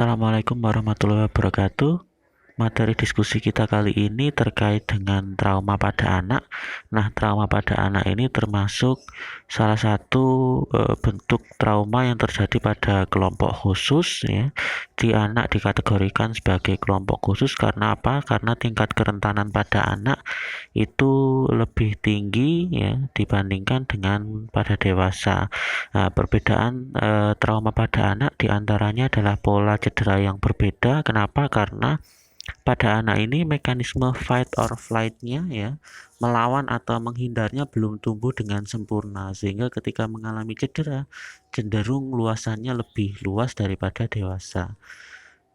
Assalamualaikum warahmatullahi wabarakatuh. Materi diskusi kita kali ini terkait dengan trauma pada anak. Nah, trauma pada anak ini termasuk salah satu bentuk trauma yang terjadi pada kelompok khusus ya. Di anak dikategorikan sebagai kelompok khusus karena apa? Karena tingkat kerentanan pada anak itu lebih tinggi ya dibandingkan dengan pada dewasa. Nah, perbedaan trauma pada anak diantaranya adalah pola cedera yang berbeda. Kenapa? Karena pada anak ini mekanisme fight or flight-nya ya, melawan atau menghindarnya belum tumbuh dengan sempurna sehingga ketika mengalami cedera cenderung luasannya lebih luas daripada dewasa.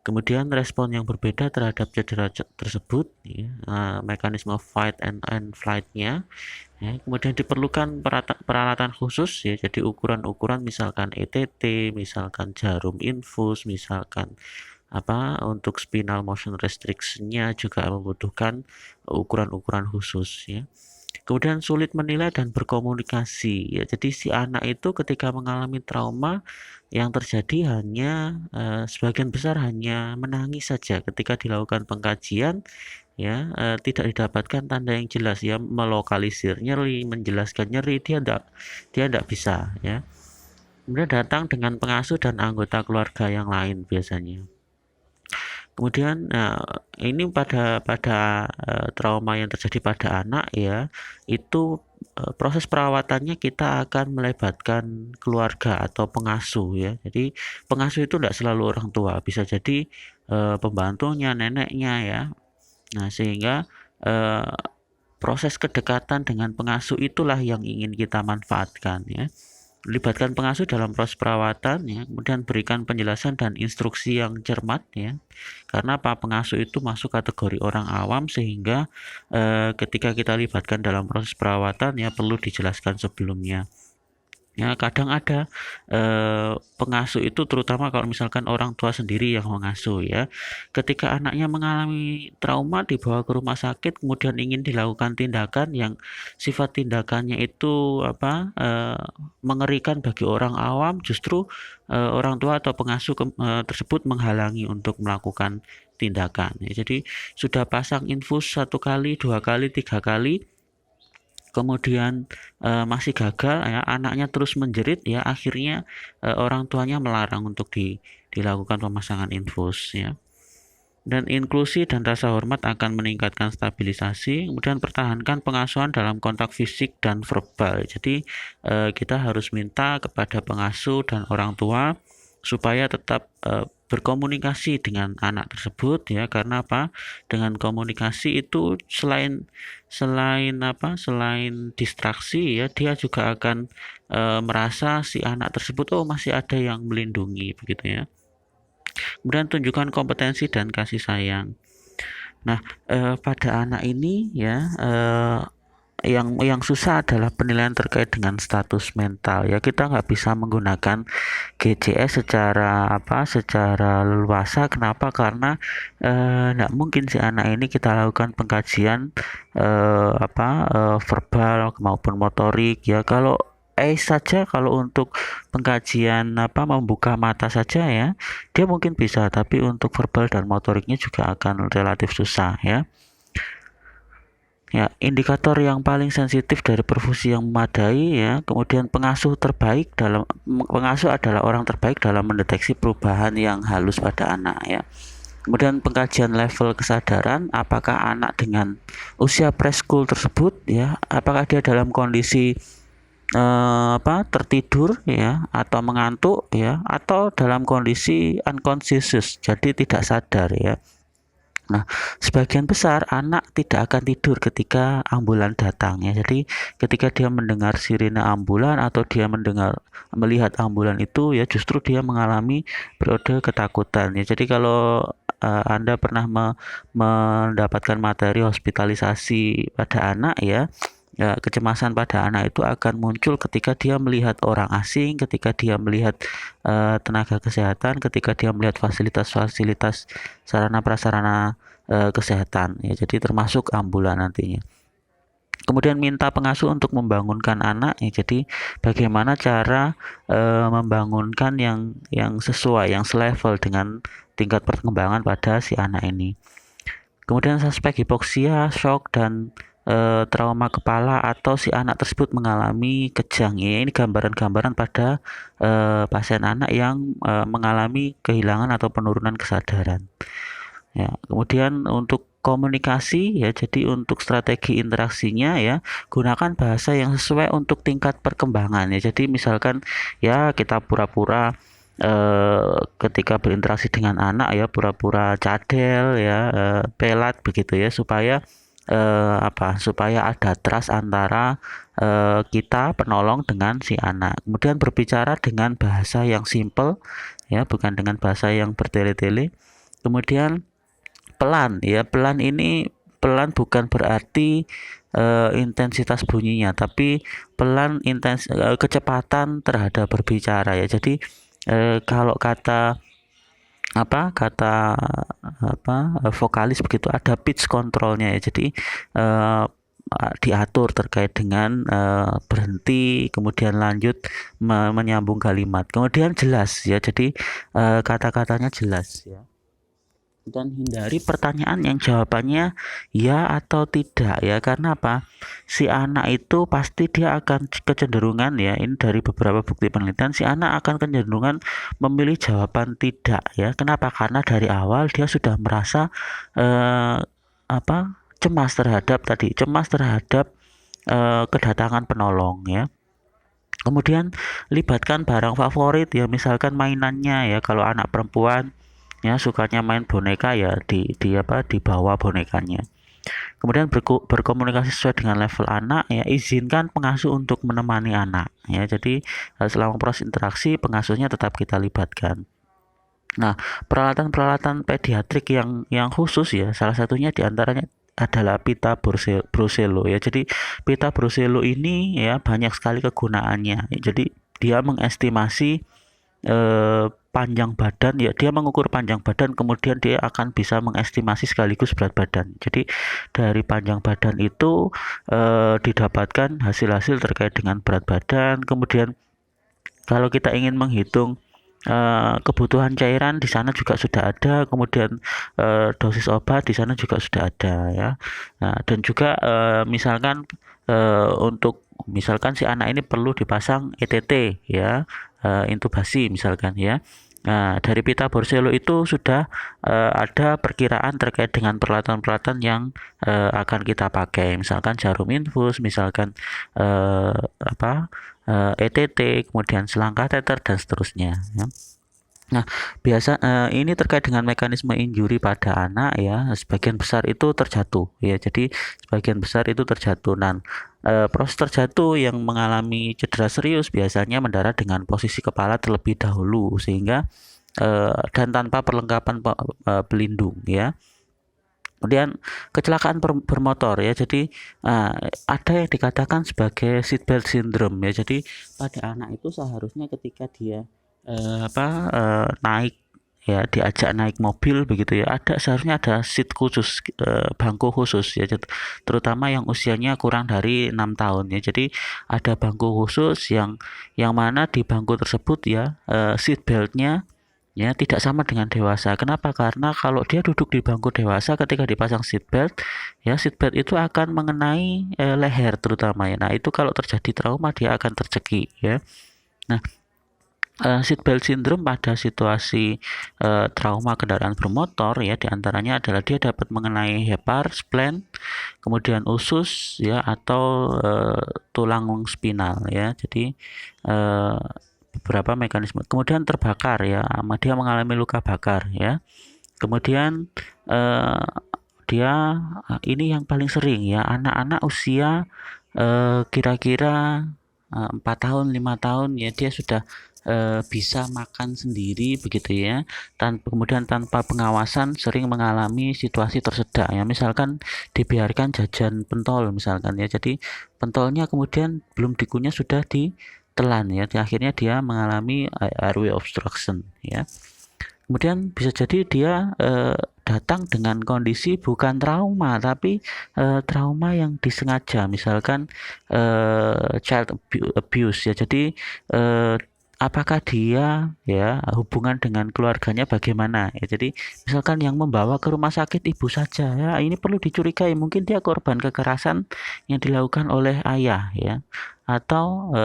Kemudian respon yang berbeda terhadap cedera tersebut ya, mekanisme fight and flight-nya ya, kemudian diperlukan peralatan khusus ya, jadi ukuran-ukuran misalkan ETT, misalkan jarum infus, misalkan untuk spinal motion restriction-nya juga membutuhkan ukuran-ukuran khusus ya. Kemudian sulit menilai dan berkomunikasi ya. Jadi si anak itu ketika mengalami trauma yang terjadi hanya sebagian besar hanya menangis saja ketika dilakukan pengkajian ya, tidak didapatkan tanda yang jelas ya, melokalisir nyeri, menjelaskan nyeri dia tidak bisa ya. Kemudian datang dengan pengasuh dan anggota keluarga yang lain biasanya. Kemudian ini pada trauma yang terjadi pada anak ya, itu proses perawatannya kita akan melibatkan keluarga atau pengasuh ya. Jadi pengasuh itu tidak selalu orang tua, bisa jadi pembantunya, neneknya ya. Nah, sehingga eh, proses kedekatan dengan pengasuh itulah yang ingin kita manfaatkan ya. Libatkan pengasuh dalam proses perawatan ya, kemudian berikan penjelasan dan instruksi yang cermat ya. Karena pengasuh itu masuk kategori orang awam sehingga ketika kita libatkan dalam proses perawatan ya perlu dijelaskan sebelumnya. Ya, kadang ada pengasuh itu terutama kalau misalkan orang tua sendiri yang mengasuh ya. Ketika anaknya mengalami trauma dibawa ke rumah sakit kemudian ingin dilakukan tindakan yang sifat tindakannya itu mengerikan bagi orang awam, justru orang tua atau pengasuh tersebut menghalangi untuk melakukan tindakan. Ya, jadi sudah pasang infus 1 kali, 2 kali, 3 kali kemudian masih gagal ya, anaknya terus menjerit ya, akhirnya orang tuanya melarang untuk dilakukan pemasangan infus ya. Dan inklusi dan rasa hormat akan meningkatkan stabilisasi. Kemudian pertahankan pengasuhan dalam kontak fisik dan verbal. Jadi kita harus minta kepada pengasuh dan orang tua supaya tetap berkomunikasi dengan anak tersebut ya. Karena apa? Dengan komunikasi itu selain distraksi ya, dia juga akan merasa si anak tersebut masih ada yang melindungi begitu ya. Kemudian tunjukkan kompetensi dan kasih sayang. Nah, pada anak ini ya, yang susah adalah penilaian terkait dengan status mental ya. Kita nggak bisa menggunakan GCS secara leluasa. Kenapa? Karena nggak mungkin si anak ini kita lakukan pengkajian verbal maupun motorik ya. Kalau saja, kalau untuk pengkajian membuka mata saja ya, dia mungkin bisa, tapi untuk verbal dan motoriknya juga akan relatif susah ya. Ya, indikator yang paling sensitif dari perfusi yang memadai ya, kemudian pengasuh adalah orang terbaik dalam mendeteksi perubahan yang halus pada anak ya. Kemudian pengkajian level kesadaran, apakah anak dengan usia preschool tersebut ya, apakah dia dalam kondisi tertidur ya, atau mengantuk ya, atau dalam kondisi unconscious, jadi tidak sadar ya. Nah, sebagian besar anak tidak akan tidur ketika ambulan datang ya. Jadi ketika dia mendengar sirine ambulan atau dia melihat ambulan itu ya, justru dia mengalami periode ketakutan ya. Jadi kalau Anda pernah mendapatkan materi hospitalisasi pada anak ya, kecemasan pada anak itu akan muncul ketika dia melihat orang asing, ketika dia melihat tenaga kesehatan, ketika dia melihat fasilitas-fasilitas sarana prasarana kesehatan ya, jadi termasuk ambulan nantinya. Kemudian minta pengasuh untuk membangunkan anak ya. Jadi bagaimana cara membangunkan yang sesuai, yang selevel dengan tingkat perkembangan pada si anak ini. Kemudian suspek hipoksia, shock dan trauma kepala atau si anak tersebut mengalami kejang ya. Ini gambaran-gambaran pada pasien anak yang mengalami kehilangan atau penurunan kesadaran. Ya, kemudian untuk komunikasi ya, jadi untuk strategi interaksinya ya, gunakan bahasa yang sesuai untuk tingkat perkembangan ya. Jadi misalkan ya kita pura-pura ketika berinteraksi dengan anak ya, pura-pura cadel ya, pelat begitu ya, supaya supaya ada trust antara kita penolong dengan si anak. Kemudian berbicara dengan bahasa yang simple ya, bukan dengan bahasa yang bertele-tele. Kemudian pelan ya, pelan bukan berarti intensitas bunyinya, tapi pelan kecepatan terhadap berbicara ya. Jadi kalau kata vokalis begitu ada pitch controlnya ya. Jadi diatur terkait dengan berhenti, kemudian lanjut, menyambung kalimat, kemudian jelas ya. Jadi kata-katanya jelas ya. Dan hindari pertanyaan yang jawabannya ya atau tidak ya, karena apa, si anak itu pasti dia akan kecenderungan ya, ini dari beberapa bukti penelitian, si anak akan kecenderungan memilih jawaban tidak ya. Kenapa? Karena dari awal dia sudah merasa eh, cemas terhadap kedatangan penolong ya. Kemudian libatkan barang favorit ya, misalkan mainannya ya. Kalau anak perempuan ya sukanya main boneka ya, dibawa bonekanya. Kemudian berkomunikasi sesuai dengan level anak ya, izinkan pengasuh untuk menemani anak ya. Jadi selama proses interaksi pengasuhnya tetap kita libatkan. Nah, peralatan-peralatan pediatrik yang khusus ya, salah satunya diantaranya adalah pita Bruselo ya. Jadi pita Bruselo ini ya banyak sekali kegunaannya. Jadi dia mengestimasi panjang badan ya, dia mengukur panjang badan, kemudian dia akan bisa mengestimasi sekaligus berat badan. Jadi dari panjang badan itu didapatkan hasil-hasil terkait dengan berat badan. Kemudian kalau kita ingin menghitung kebutuhan cairan, di sana juga sudah ada. Kemudian dosis obat di sana juga sudah ada ya. Nah, dan juga misalkan misalkan si anak ini perlu dipasang ETT ya, intubasi misalkan ya. Nah, dari pita Borselo itu sudah ada perkiraan terkait dengan peralatan-peralatan yang akan kita pakai, misalkan jarum infus, misalkan ETT, kemudian selang kateter dan seterusnya ya. Nah, ini terkait dengan mekanisme injuri pada anak ya, sebagian besar itu terjatuh ya. Jadi sebagian besar itu terjatuh. Dan proses terjatuh yang mengalami cedera serius biasanya mendarat dengan posisi kepala terlebih dahulu, sehingga dan tanpa perlengkapan pelindung ya. Kemudian kecelakaan bermotor ya. Jadi ada yang dikatakan sebagai seatbelt syndrome ya. Jadi pada anak itu seharusnya ketika dia naik ya, diajak naik mobil begitu ya, seharusnya ada seat khusus, bangku khusus ya, terutama yang usianya kurang dari 6 tahun ya. Jadi ada bangku khusus yang mana di bangku tersebut ya, seat beltnya ya tidak sama dengan dewasa. Kenapa? Karena kalau dia duduk di bangku dewasa, ketika dipasang seat belt ya, seat belt itu akan mengenai leher terutama ya. Nah, itu kalau terjadi trauma dia akan tercekik ya. Nah, seatbelt syndrome pada situasi trauma kendaraan bermotor ya, diantaranya adalah dia dapat mengenai hepar, spleen, kemudian usus ya, atau tulang spinal ya. Jadi beberapa mekanisme. Kemudian terbakar ya, dia mengalami luka bakar ya. Kemudian dia ini yang paling sering ya, anak-anak usia kira-kira 4 tahun 5 tahun ya, dia sudah bisa makan sendiri begitu ya, kemudian tanpa pengawasan sering mengalami situasi tersedak ya, misalkan dibiarkan jajan pentol misalkan ya, jadi pentolnya kemudian belum dikunyah sudah ditelan ya, akhirnya dia mengalami airway obstruction ya. Kemudian bisa jadi dia datang dengan kondisi bukan trauma tapi trauma yang disengaja, misalkan child abuse ya. Jadi apakah dia ya hubungan dengan keluarganya bagaimana ya. Jadi misalkan yang membawa ke rumah sakit ibu saja ya, ini perlu dicurigai mungkin dia korban kekerasan yang dilakukan oleh ayah ya, atau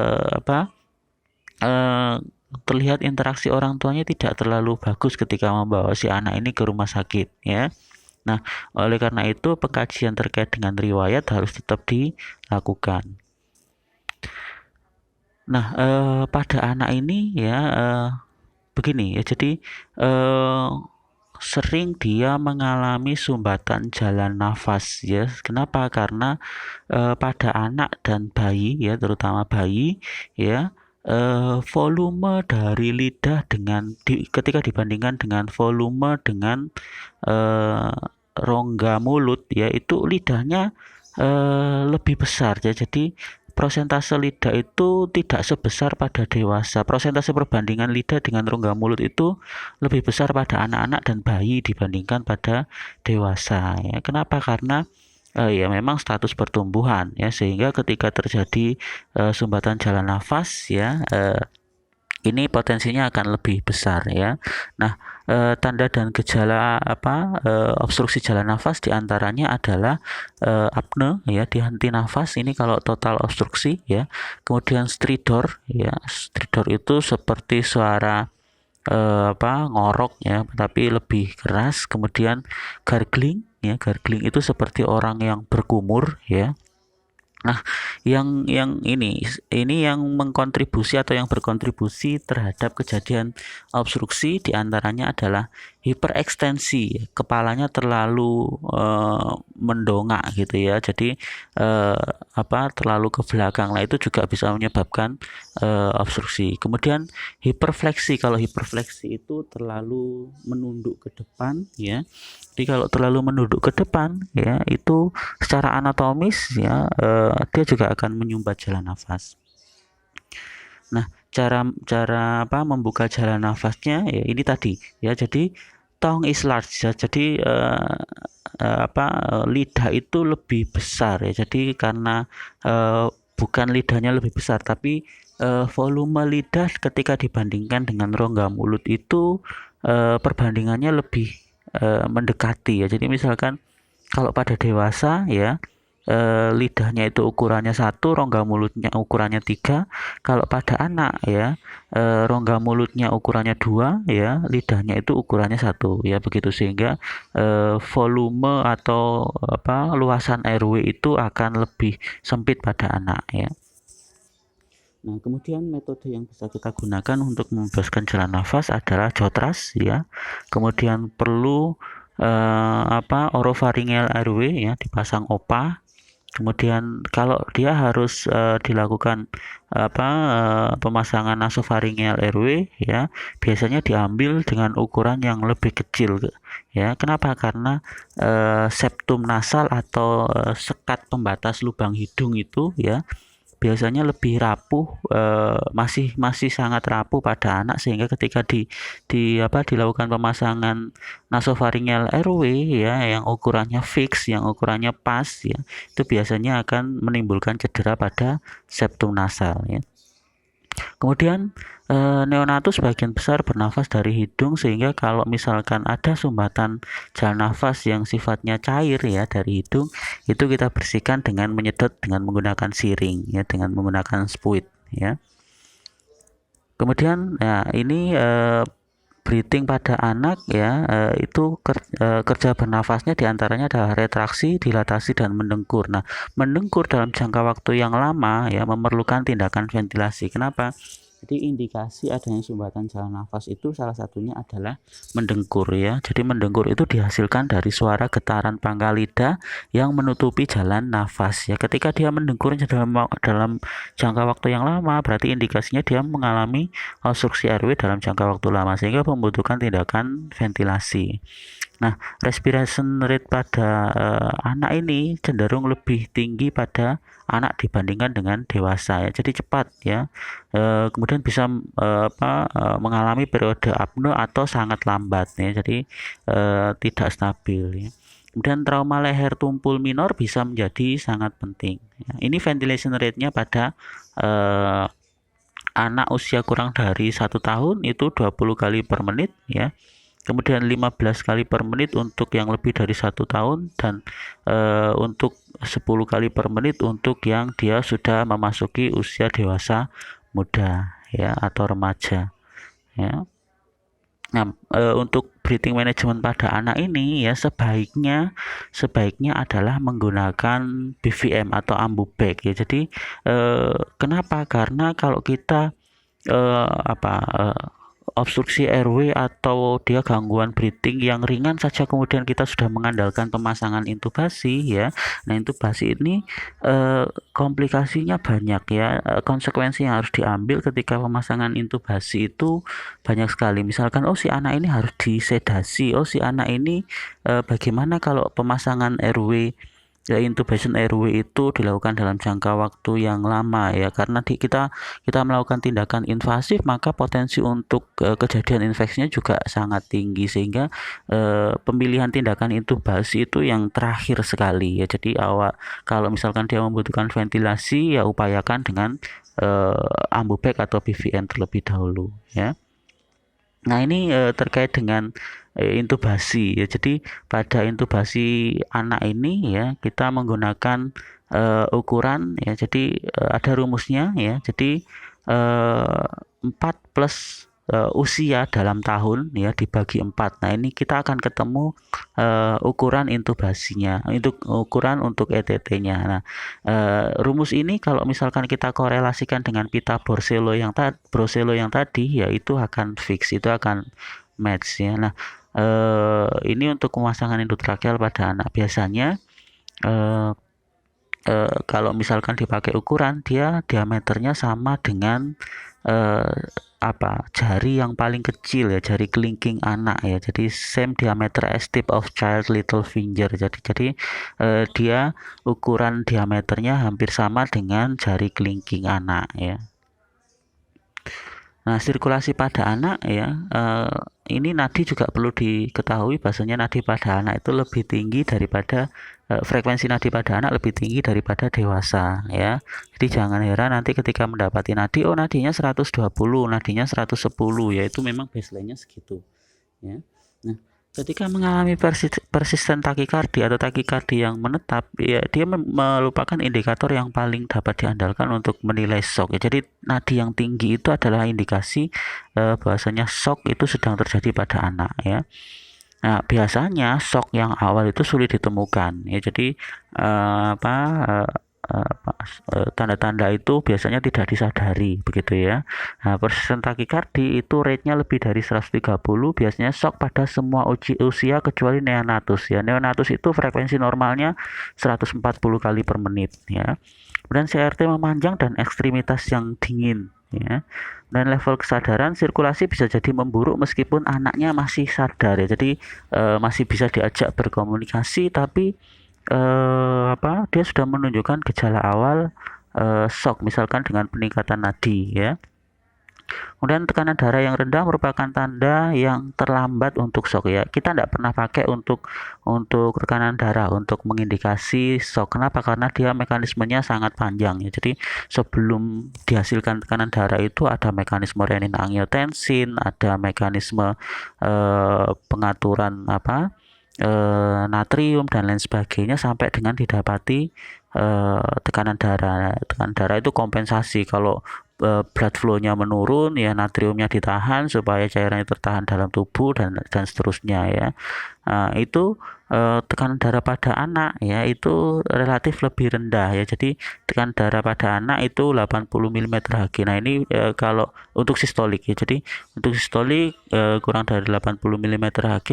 terlihat interaksi orang tuanya tidak terlalu bagus ketika membawa si anak ini ke rumah sakit ya. Nah, oleh karena itu pengkajian terkait dengan riwayat harus tetap dilakukan. Nah, pada anak ini ya begini ya, jadi sering dia mengalami sumbatan jalan nafas ya. Kenapa? Karena pada anak dan bayi ya, terutama bayi ya, volume dari lidah ketika dibandingkan dengan volume dengan rongga mulut ya, itu lidahnya lebih besar ya. Jadi prosentase lidah itu tidak sebesar pada dewasa. Prosentase perbandingan lidah dengan rongga mulut itu lebih besar pada anak-anak dan bayi dibandingkan pada dewasa ya. Kenapa? Karena ya memang status pertumbuhan ya, sehingga ketika terjadi sumbatan jalan nafas ya, ini potensinya akan lebih besar ya. Nah, tanda dan gejala obstruksi jalan nafas diantaranya adalah apne ya, dihenti nafas, ini kalau total obstruksi ya. Kemudian stridor ya, stridor itu seperti suara ngorok ya, tapi lebih keras. Kemudian gargling ya, gargling itu seperti orang yang berkumur ya. Nah, yang ini yang mengkontribusi atau yang berkontribusi terhadap kejadian obstruksi diantaranya adalah hiperekstensi, kepalanya terlalu mendongak gitu ya. Jadi terlalu ke belakang. Nah, itu juga bisa menyebabkan obstruksi. Kemudian hiperfleksi, kalau hiperfleksi itu terlalu menunduk ke depan ya. Jadi kalau terlalu menunduk ke depan ya, itu secara anatomis ya dia juga akan menyumbat jalan nafas. Nah, cara membuka jalan nafasnya ya ini tadi ya. Jadi tongue is large ya. Jadi lidah itu lebih besar ya. Jadi karena bukan lidahnya lebih besar, tapi volume lidah ketika dibandingkan dengan rongga mulut itu perbandingannya lebih mendekati ya. Jadi misalkan kalau pada dewasa ya, lidahnya itu ukurannya 1, rongga mulutnya ukurannya 3. Kalau pada anak ya, rongga mulutnya ukurannya 2 ya, lidahnya itu ukurannya 1 ya, begitu. Sehingga volume atau luasan airway itu akan lebih sempit pada anak ya. Nah, kemudian metode yang bisa kita gunakan untuk membebaskan jalan nafas adalah jotras ya. Kemudian perlu oropharyngeal airway ya, dipasang OPA. Kemudian kalau dia harus dilakukan pemasangan nasopharyngeal airway ya, biasanya diambil dengan ukuran yang lebih kecil ya. Kenapa? Karena septum nasal atau sekat pembatas lubang hidung itu ya biasanya lebih rapuh, masih sangat rapuh pada anak, sehingga ketika dilakukan pemasangan nasopharyngeal airway ya, yang ukurannya fix, yang ukurannya pas ya, itu biasanya akan menimbulkan cedera pada septum nasal ya. Kemudian neonatus sebagian besar bernafas dari hidung, sehingga kalau misalkan ada sumbatan jalan nafas yang sifatnya cair ya dari hidung, itu kita bersihkan dengan menyedot dengan menggunakan siring ya, dengan menggunakan spuit ya. Kemudian ini breathing pada anak ya, itu kerja bernafasnya diantaranya adalah retraksi, dilatasi, dan mendengkur. Nah, mendengkur dalam jangka waktu yang lama ya memerlukan tindakan ventilasi. Kenapa? Jadi indikasi adanya sumbatan jalan nafas itu salah satunya adalah mendengkur ya. Jadi mendengkur itu dihasilkan dari suara getaran pangkal lidah yang menutupi jalan nafas ya. Ketika dia mendengkur dalam jangka waktu yang lama, berarti indikasinya dia mengalami obstruksi airway dalam jangka waktu lama, sehingga membutuhkan tindakan ventilasi. Nah, respiration rate pada anak ini cenderung lebih tinggi pada anak dibandingkan dengan dewasa ya. Jadi cepat ya. Kemudian bisa mengalami periode apnoe atau sangat lambat ya. Jadi tidak stabil ya. Kemudian trauma leher tumpul minor bisa menjadi sangat penting. Ya. Ini ventilation rate-nya pada anak usia kurang dari 1 tahun itu 20 kali per menit ya. Kemudian 15 kali per menit untuk yang lebih dari 1 tahun dan untuk 10 kali per menit untuk yang dia sudah memasuki usia dewasa muda ya atau remaja ya. Nah, untuk breathing management pada anak ini ya sebaiknya adalah menggunakan BVM atau ambu bag ya. Jadi kenapa? Karena kalau kita eh, apa eh, obstruksi airway atau dia gangguan breathing yang ringan saja kemudian kita sudah mengandalkan pemasangan intubasi ya. Nah, intubasi ini komplikasinya banyak ya. Konsekuensi yang harus diambil ketika pemasangan intubasi itu banyak sekali. Misalkan si anak ini harus disedasi. Si anak ini bagaimana kalau pemasangan airway ya, intubation airway itu dilakukan dalam jangka waktu yang lama ya, karena kita melakukan tindakan invasif maka potensi untuk kejadian infeksinya juga sangat tinggi sehingga pemilihan tindakan intubasi itu yang terakhir sekali ya. Jadi kalau misalkan dia membutuhkan ventilasi ya upayakan dengan ambubek atau BVN terlebih dahulu ya. Nah, ini terkait dengan intubasi ya. Jadi pada intubasi anak ini ya kita menggunakan ukuran ya. Jadi ada rumusnya ya. Jadi 4 plus usia dalam tahun ya dibagi 4. Nah, ini kita akan ketemu ukuran intubasinya, untuk ukuran untuk ETT-nya. Nah, rumus ini kalau misalkan kita korelasikan dengan pita Broselo yang tadi ya itu akan fix, itu akan match ya. Nah, ini untuk pemasangan endotrakeal pada anak biasanya kalau misalkan dipakai ukuran dia diameternya sama dengan jari yang paling kecil ya, jari kelingking anak ya. Jadi same diameter as tip of child little finger. Jadi dia ukuran diameternya hampir sama dengan jari kelingking anak ya. Nah, sirkulasi pada anak ya, ini nadi juga perlu diketahui bahasanya nadi pada anak itu lebih tinggi daripada frekuensi nadi pada anak lebih tinggi daripada dewasa ya. Jadi jangan heran nanti ketika mendapati nadi nadinya 120, nadinya 110 ya, itu memang baseline-nya segitu ya. Nah, ketika mengalami persisten takikardi atau takikardi yang menetap ya, dia merupakan indikator yang paling dapat diandalkan untuk menilai shock ya. Jadi nadi yang tinggi itu adalah indikasi bahwasanya shock itu sedang terjadi pada anak ya. Nah, biasanya shock yang awal itu sulit ditemukan ya. Jadi tanda-tanda itu biasanya tidak disadari begitu ya. Nah, persisten takikardi itu rate-nya lebih dari 130, biasanya shock pada semua usia kecuali neonatus ya. Neonatus itu frekuensi normalnya 140 kali per menit ya. Kemudian CRT memanjang dan ekstremitas yang dingin ya. Dan level kesadaran sirkulasi bisa jadi memburuk meskipun anaknya masih sadar ya. Jadi masih bisa diajak berkomunikasi tapi dia sudah menunjukkan gejala awal shock misalkan dengan peningkatan nadi ya. Kemudian tekanan darah yang rendah merupakan tanda yang terlambat untuk shock ya. Kita tidak pernah pakai untuk tekanan darah untuk mengindikasi shock. Kenapa? Karena dia mekanismenya sangat panjang ya. Jadi sebelum dihasilkan tekanan darah itu ada mekanisme renin-angiotensin, ada mekanisme pengaturan natrium dan lain sebagainya sampai dengan didapati tekanan darah. Tekanan darah itu kompensasi kalau blood flow-nya menurun ya, natriumnya ditahan supaya cairannya tertahan dalam tubuh dan seterusnya ya. Itu tekanan darah pada anak ya itu relatif lebih rendah ya. Jadi tekanan darah pada anak itu 80 mm Hg. Nah, ini kalau untuk sistolik ya. Jadi untuk sistolik kurang dari 80 mm Hg,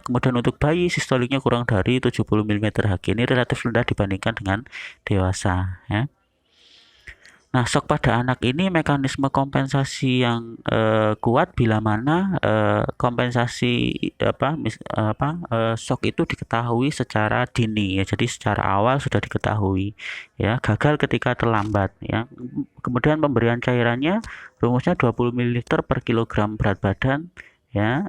kemudian untuk bayi sistoliknya kurang dari 70 mm Hg. Ini relatif rendah dibandingkan dengan dewasa ya. Nah, shock pada anak ini mekanisme kompensasi yang kuat bila mana kompensasi shock itu diketahui secara dini ya. Jadi secara awal sudah diketahui ya, gagal ketika terlambat ya. Kemudian pemberian cairannya rumusnya 20 ml per kilogram berat badan ya.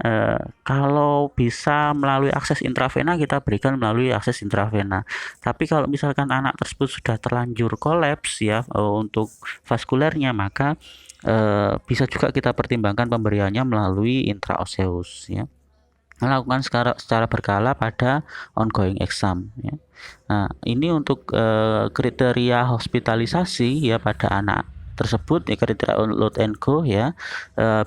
Kalau bisa melalui akses intravena, kita berikan melalui akses intravena. Tapi kalau misalkan anak tersebut sudah terlanjur kolaps ya untuk vaskulernya, maka bisa juga kita pertimbangkan pemberiannya melalui intraoseus ya. Melakukan secara berkala pada ongoing exam ya. Nah, ini untuk kriteria hospitalisasi ya pada anak tersebut ya, kriteria load and go ya,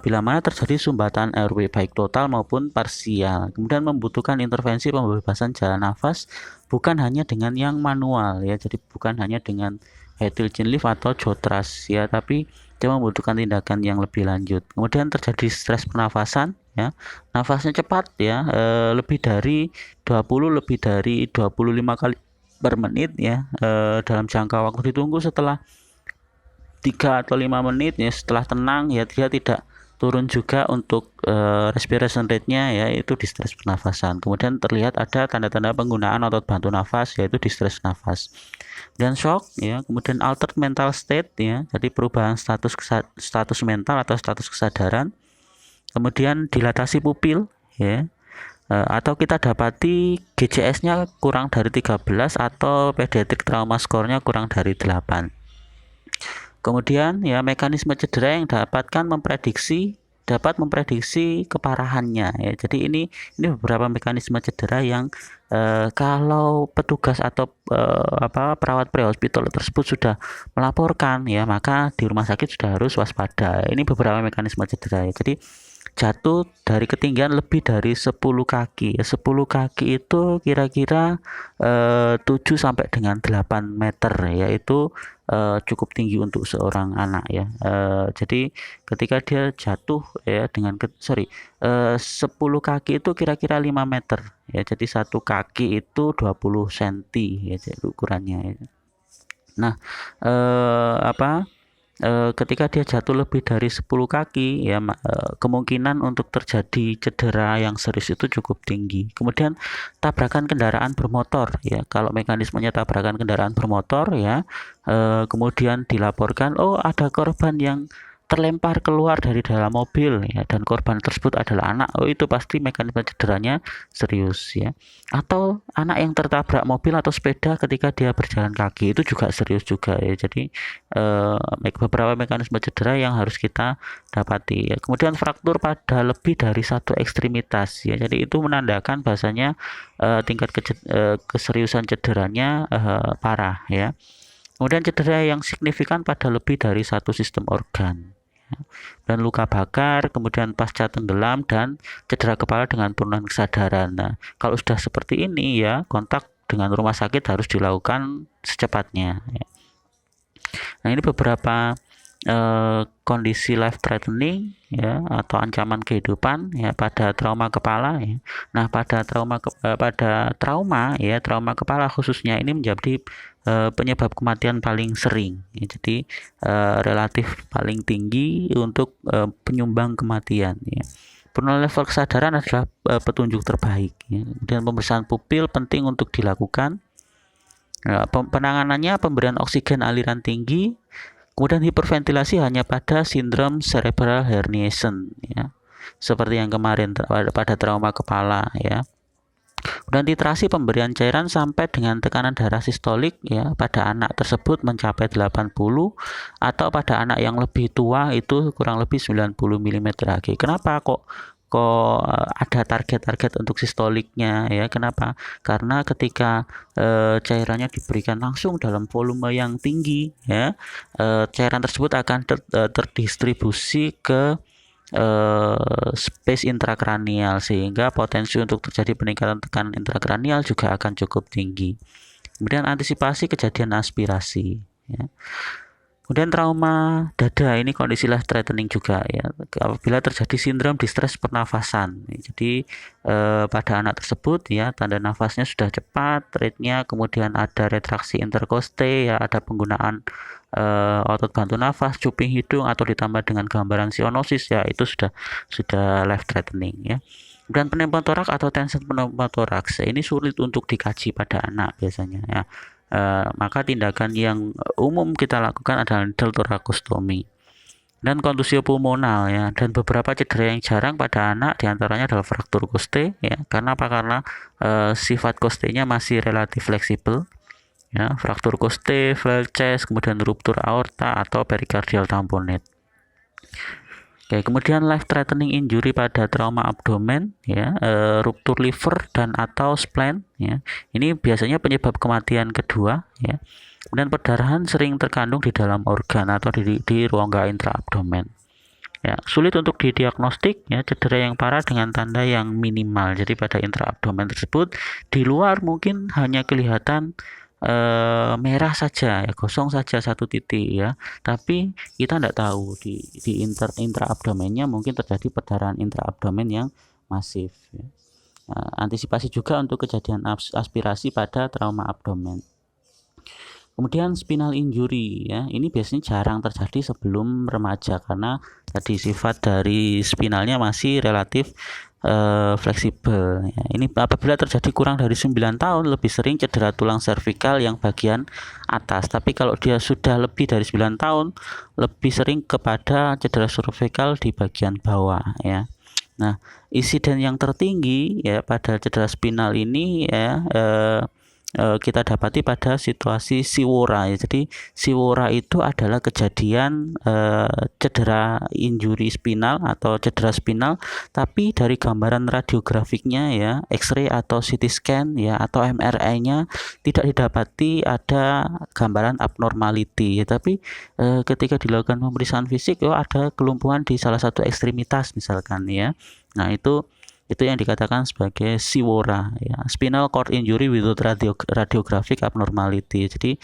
bila mana terjadi sumbatan airway baik total maupun parsial, kemudian membutuhkan intervensi pembebasan jalan nafas bukan hanya dengan yang manual ya, jadi bukan hanya dengan Hetil chin lift atau jotras ya, tapi dia membutuhkan tindakan yang lebih lanjut. Kemudian terjadi stres pernafasan ya, nafasnya cepat ya, lebih dari 25 kali per menit ya, dalam jangka waktu ditunggu setelah 3 atau 5 menit ya, setelah tenang ya, dia tidak turun juga untuk respiration rate-nya ya, itu distress pernafasan. Kemudian terlihat ada tanda-tanda penggunaan otot bantu nafas, yaitu distress nafas. Dan shock ya, kemudian altered mental state ya, jadi perubahan status mental atau status kesadaran. Kemudian dilatasi pupil ya, atau kita dapati GCS-nya kurang dari 13 atau pediatric trauma score-nya kurang dari 8. Kemudian ya, mekanisme cedera yang dapat memprediksi keparahannya ya. Jadi ini beberapa mekanisme cedera yang kalau petugas atau perawat pre-hospital tersebut sudah melaporkan ya, maka di rumah sakit sudah harus waspada. Ini beberapa mekanisme cedera ya. Jadi jatuh dari ketinggian lebih dari 10 kaki. 10 kaki itu kira-kira 7 sampai dengan 8 meter, yaitu cukup tinggi untuk seorang anak ya. Jadi ketika dia jatuh ya dengan 10 kaki itu kira-kira 5 meter ya. Jadi satu kaki itu 20 cm ya, jadi ukurannya ya. Nah, ketika dia jatuh lebih dari 10 kaki ya, kemungkinan untuk terjadi cedera yang serius itu cukup tinggi. Kemudian tabrakan kendaraan bermotor ya, kalau mekanismenya tabrakan kendaraan bermotor ya, kemudian dilaporkan ada korban yang terlempar keluar dari dalam mobil ya, dan korban tersebut adalah anak, itu pasti mekanisme cederanya serius ya. Atau anak yang tertabrak mobil atau sepeda ketika dia berjalan kaki, itu juga serius juga ya. Jadi beberapa mekanisme cedera yang harus kita dapati ya. Kemudian fraktur pada lebih dari satu ekstremitas ya, jadi itu menandakan bahasanya tingkat keseriusan cederanya parah ya. Kemudian cedera yang signifikan pada lebih dari satu sistem organ ya. Dan luka bakar, kemudian pasca tenggelam, dan cedera kepala dengan penurunan kesadaran. Nah, kalau sudah seperti ini ya, kontak dengan rumah sakit harus dilakukan secepatnya ya. Nah, ini beberapa kondisi life threatening ya, atau ancaman kehidupan ya pada trauma kepala ya. Nah, pada trauma kepala khususnya, ini menjadi penyebab kematian paling sering ya. Jadi relatif paling tinggi untuk penyumbang kematian ya. Penurunan level kesadaran adalah petunjuk terbaik ya. Kemudian pemeriksaan pupil penting untuk dilakukan. Penanganannya pemberian oksigen aliran tinggi, kemudian hiperventilasi hanya pada sindrom cerebral herniation ya, seperti yang kemarin pada trauma kepala ya. Kemudian titrasi pemberian cairan sampai dengan tekanan darah sistolik ya pada anak tersebut mencapai 80, atau pada anak yang lebih tua itu kurang lebih 90 mm Hg. Kenapa kok ada target-target untuk sistoliknya ya? Kenapa? Karena ketika cairannya diberikan langsung dalam volume yang tinggi ya, cairan tersebut akan terdistribusi ke space intrakranial, sehingga potensi untuk terjadi peningkatan tekanan intrakranial juga akan cukup tinggi. Kemudian antisipasi kejadian aspirasi ya. Kemudian trauma dada, ini kondisi life threatening juga ya, apabila terjadi sindrom distres pernafasan. Jadi pada anak tersebut ya, tanda nafasnya sudah cepat, rate-nya, kemudian ada retraksi interkoste ya, ada penggunaan otot bantu nafas, cuping hidung, atau ditambah dengan gambaran zoonosis, ya itu sudah life threatening ya. Dan pneumotoraks atau tension pneumotoraks ini sulit untuk dikaji pada anak biasanya ya. Maka tindakan yang umum kita lakukan adalah needle thoracostomy. Dan kontusio pulmonal ya, dan beberapa cedera yang jarang pada anak diantaranya adalah fraktur koste ya. Karena apa? Karena sifat kostenya masih relatif fleksibel ya, fraktur koste, flail chest, kemudian ruptur aorta atau pericardial tamponade. Oke, kemudian life threatening injury pada trauma abdomen ya, ruptur liver dan atau spleen ya. Ini biasanya penyebab kematian kedua ya. Kemudian perdarahan sering terkandung di dalam organ atau di rongga intraabdomen. Ya, sulit untuk didiagnostik ya, cedera yang parah dengan tanda yang minimal. Jadi pada intraabdomen tersebut di luar mungkin hanya kelihatan merah saja ya, kosong saja satu titik ya, tapi kita tidak tahu di intraabdomennya mungkin terjadi perdarahan intraabdomen yang masif ya. Antisipasi juga untuk kejadian aspirasi pada trauma abdomen. Kemudian spinal injury ya, ini biasanya jarang terjadi sebelum remaja karena tadi sifat dari spinalnya masih relatif fleksibel ya. Ini apabila terjadi kurang dari 9 tahun lebih sering cedera tulang servikal yang bagian atas, tapi kalau dia sudah lebih dari 9 tahun lebih sering kepada cedera servikal di bagian bawah ya. Nah, insiden yang tertinggi ya pada cedera spinal ini ya kita dapati pada situasi siwora ya. Jadi siwora itu adalah kejadian cedera injury spinal atau cedera spinal, tapi dari gambaran radiografiknya ya, X-ray atau CT scan ya atau MRI-nya tidak didapati ada gambaran abnormality ya, tapi ketika dilakukan pemeriksaan fisik ada kelumpuhan di salah satu ekstremitas misalkan ya. Nah, itu yang dikatakan sebagai siwora ya, spinal cord injury without radiographic abnormality. Jadi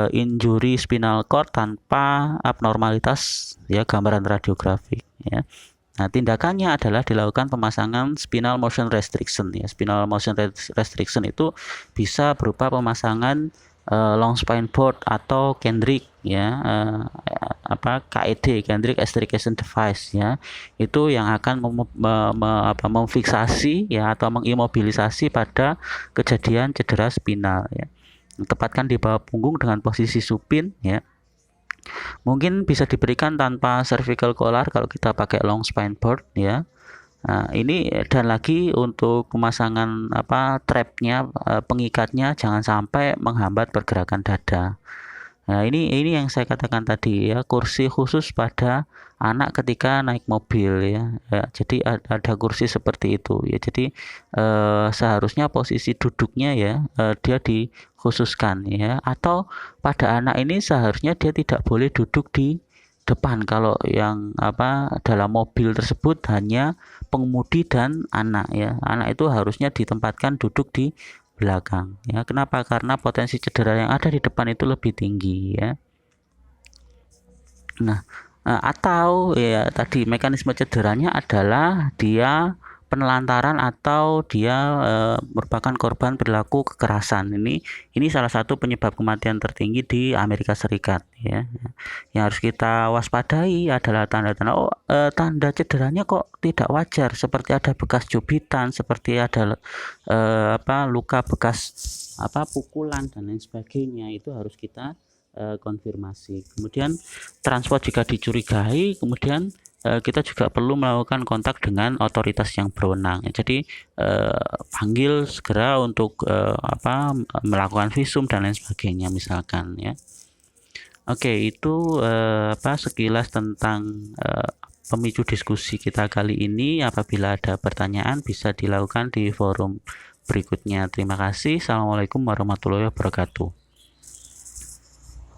injury spinal cord tanpa abnormalitas ya gambaran radiografik ya. Nah, tindakannya adalah dilakukan pemasangan spinal motion restriction ya. Spinal motion restriction itu bisa berupa pemasangan long spine board atau Kendrick ya, KED, Kendrick extrication device ya. Itu yang akan memfiksasi ya atau mengimobilisasi pada kejadian cedera spinal ya. Tempatkan di bawah punggung dengan posisi supin ya. Mungkin bisa diberikan tanpa cervical collar kalau kita pakai long spine board ya. Nah, ini dan lagi untuk pemasangan trapnya, pengikatnya jangan sampai menghambat pergerakan dada. Nah, ini yang saya katakan tadi ya, kursi khusus pada anak ketika naik mobil ya. Jadi ada kursi seperti itu ya. Jadi seharusnya posisi duduknya ya dia dikhususkan ya. Atau pada anak ini seharusnya dia tidak boleh duduk di depan kalau yang dalam mobil tersebut hanya pengemudi dan anak ya. Anak itu harusnya ditempatkan duduk di belakang ya. Kenapa? Karena potensi cedera yang ada di depan itu lebih tinggi ya. Nah, atau ya tadi mekanisme cederanya adalah dia penelantaran atau dia merupakan korban perilaku kekerasan. Ini salah satu penyebab kematian tertinggi di Amerika Serikat ya. Yang harus kita waspadai adalah tanda-tanda tanda cederanya kok tidak wajar, seperti ada bekas jubitan, seperti ada luka bekas pukulan dan lain sebagainya. Itu harus kita konfirmasi. Kemudian transport jika dicurigai, kemudian kita juga perlu melakukan kontak dengan otoritas yang berwenang. Jadi panggil segera untuk melakukan visum dan lain sebagainya misalkan ya. Oke, itu sekilas tentang pemicu diskusi kita kali ini. Apabila ada pertanyaan bisa dilakukan di forum berikutnya. Terima kasih. Assalamualaikum warahmatullahi wabarakatuh.